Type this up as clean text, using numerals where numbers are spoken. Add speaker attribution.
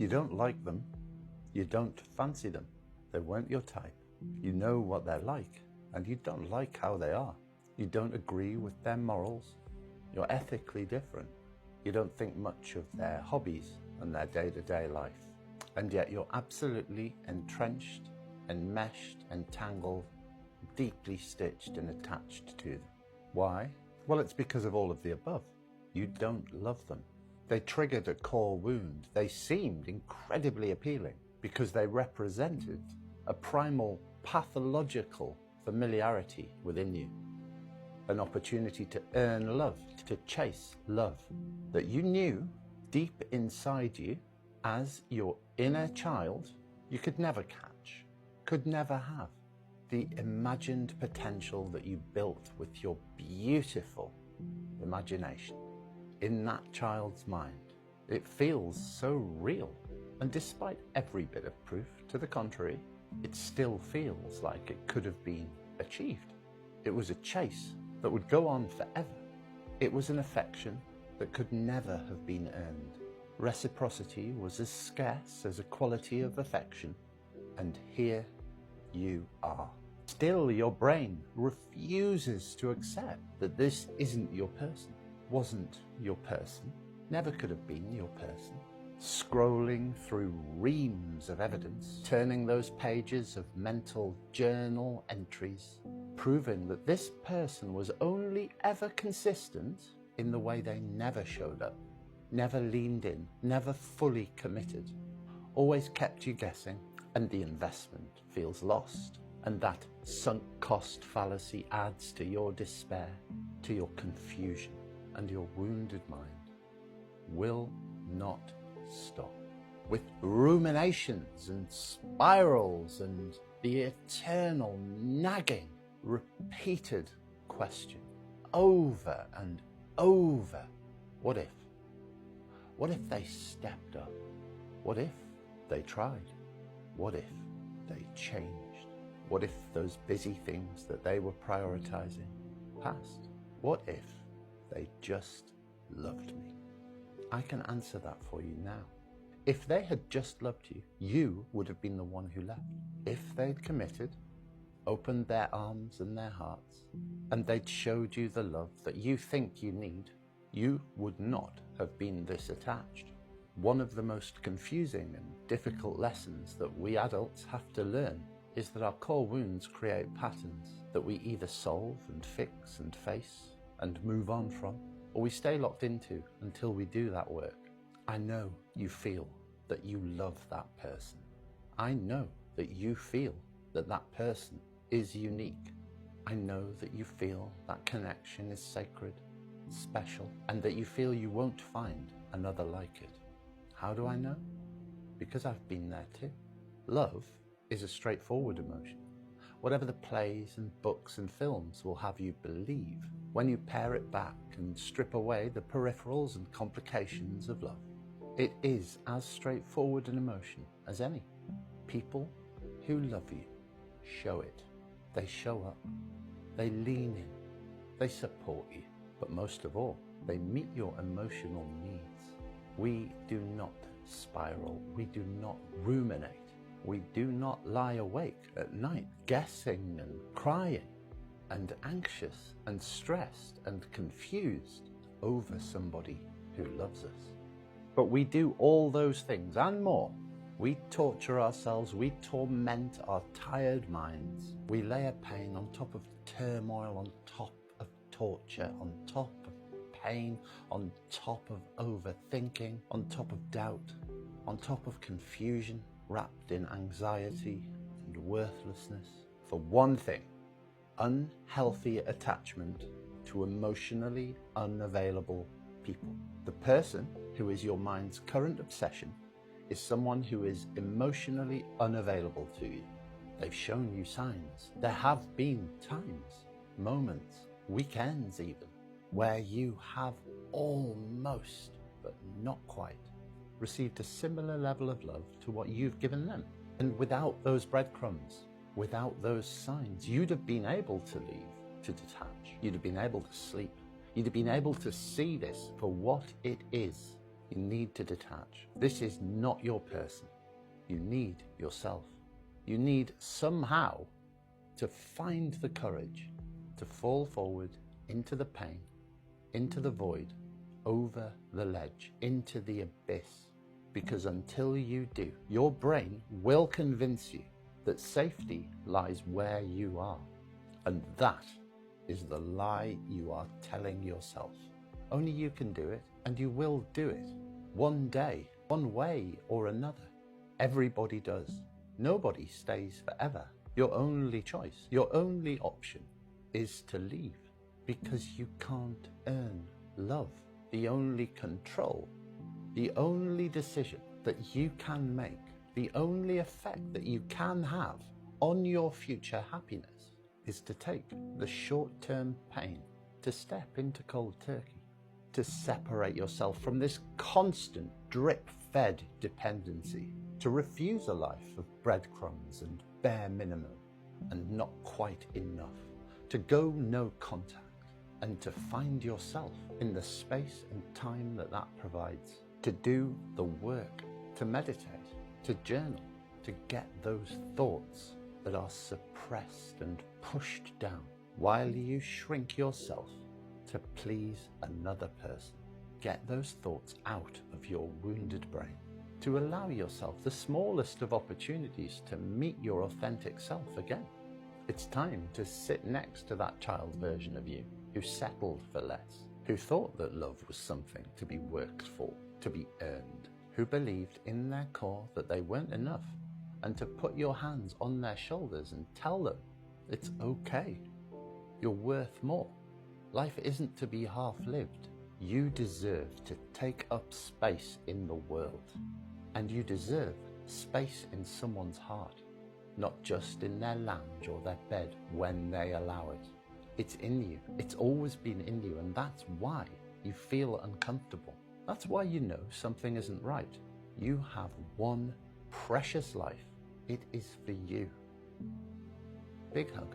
Speaker 1: You don't like them. You don't fancy them. They weren't your type. You know what they're like, and you don't like how they are. You don't agree with their morals. You're ethically different. You don't think much of their hobbies and their day-to-day life. And yet you're absolutely entrenched, enmeshed, entangled, deeply stitched and attached to them. Why? Well, it's because of all of the above. You don't love them. They triggered a core wound. They seemed incredibly appealing because they represented a primal pathological familiarity within you. An opportunity to earn love, to chase love that you knew deep inside you as your inner child you could never catch, could never have. The imagined potential that you built with your beautiful imagination in that child's mind. It feels so real. And despite every bit of proof to the contrary, it still feels like it could have been achieved. It was a chase that would go on forever. It was an affection that could never have been earned. Reciprocity was as scarce as a quality of affection. And here you are. Still, your brain refuses to accept that this isn't your person, wasn't your person, never could have been your person. Scrolling through reams of evidence, turning those pages of mental journal entries, proving that this person was only ever consistent in the way they never showed up, never leaned in, never fully committed, always kept you guessing, and the investment feels lost. And that sunk cost fallacy adds to your despair, to your confusion, and your wounded mind will not stop. With ruminations and spirals and the eternal nagging, repeated question over and over. What if? What if they stepped up? What if they tried? What if they changed? What if those busy things that they were prioritizing passed? What if they just loved me? I can answer that for you now. If they had just loved you, you would have been the one who left. If they'd committed, opened their arms and their hearts, and they'd showed you the love that you think you need, you would not have been this attached. One of the most confusing and difficult lessons that we adults have to learn is that our core wounds create patterns that we either solve and fix and face and move on from, or we stay locked into until we do that work. I know you feel that you love that person. I know that you feel that that person is unique. I know that you feel that connection is sacred, special, and that you feel you won't find another like it. How do I know? Because I've been there too. Love is a straightforward emotion. Whatever the plays and books and films will have you believe, when you pare it back and strip away the peripherals and complications of love, it is as straightforward an emotion as any. People who love you show it. They show up. They lean in. They support you. But most of all, they meet your emotional needs. We do not spiral. We do not ruminate. We do not lie awake at night, guessing and crying and anxious and stressed and confused over somebody who loves us. But we do all those things and more. We torture ourselves, we torment our tired minds. We layer pain on top of turmoil, on top of torture, on top of pain, on top of overthinking, on top of doubt, on top of confusion, wrapped in anxiety and worthlessness. For one thing, unhealthy attachment to emotionally unavailable people. The person who is your mind's current obsession is someone who is emotionally unavailable to you. They've shown you signs. There have been times, moments, weekends even, where you have almost, but not quite, received a similar level of love to what you've given them. And without those breadcrumbs, without those signs, you'd have been able to leave, to detach. You'd have been able to sleep. You'd have been able to see this for what it is. You need to detach. This is not your person. You need yourself. You need somehow to find the courage to fall forward into the pain, into the void, over the ledge, into the abyss. Because until you do, your brain will convince you that safety lies where you are. And that is the lie you are telling yourself. Only you can do it, and you will do it. One day, one way or another. Everybody does. Nobody stays forever. Your only choice, your only option is to leave, because you can't earn love. The only control, the only decision that you can make, the only effect that you can have on your future happiness is to take the short-term pain, to step into cold turkey, to separate yourself from this constant drip-fed dependency, to refuse a life of breadcrumbs and bare minimum and not quite enough, to go no contact, and to find yourself in the space and time that that provides, to do the work, to meditate, to journal, to get those thoughts that are suppressed and pushed down while you shrink yourself to please another person. Get those thoughts out of your wounded brain, to allow yourself the smallest of opportunities to meet your authentic self again. It's time to sit next to that child version of you who settled for less, who thought that love was something to be worked for, to be earned, who believed in their core that they weren't enough, and to put your hands on their shoulders and tell them it's okay. You're worth more. Life isn't to be half-lived. You deserve to take up space in the world, and you deserve space in someone's heart, not just in their lounge or their bed when they allow it. It's in you. It's always been in you, and that's why you feel uncomfortable. That's why you know something isn't right. You have one precious life. It is for you. Big hug.